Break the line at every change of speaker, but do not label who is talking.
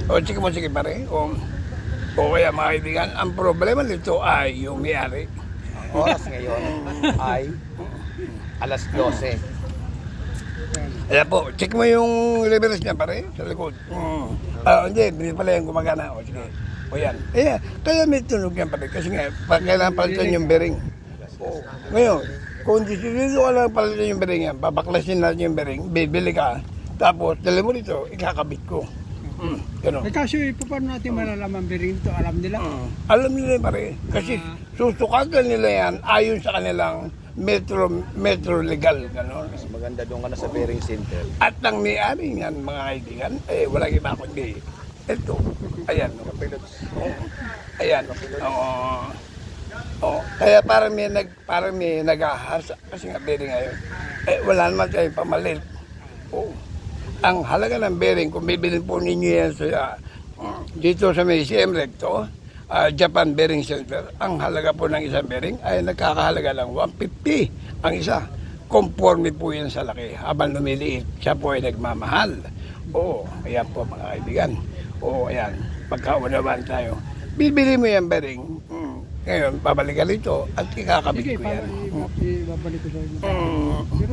O, sige mo, sige pare. O kaya mga kaibigan, ang problema nito ay yung may-ari.
Ang oras ngayon ay alas 12.
Ayan po, check mo yung reverse niya pare, sa likod. Hindi, bilis pala yung gumagana. O, sige. O yan. Kaya may tunog yan pare, kasi nga, kailangan palitan yung bearing. O, ngayon, kung dito ka lang palitan yung bearing yan, babaklasin natin yung bearing, bibili ka, tapos, dali mo dito, ikakabit ko. Ganun.
Kasi paano natin malalaman bearing ito? Alam nila?
Alam nila pare, kasi susukagan nila yan ayon sa kanilang metro legal, gano'n.
Mas maganda doon ka na sa bearing center.
At ang may-ari niyan, mga kaibigan, walang iba kundi ito. Ayan. Ayan. Kaya parang may nag-ahasa kasi nga bearing ngayon. Wala naman tayong pamalit. Ang halaga ng bearing, kung bibilin po ninyo yan sa dito sa may CM Recto, Japan Bearing Center, ang halaga po ng isang bearing ay nagkakahalaga lang 150 ang isa. Conforme po yan sa laki. Habang lumiliit, siya po ay nagmamahal. Ayan po mga kaibigan. Ayan, pagkaunawaan tayo. Bibili mo yan bearing. Ngayon, babalik ka rito at ikakabit ko yan.
Sige, babalik ko sa inyo.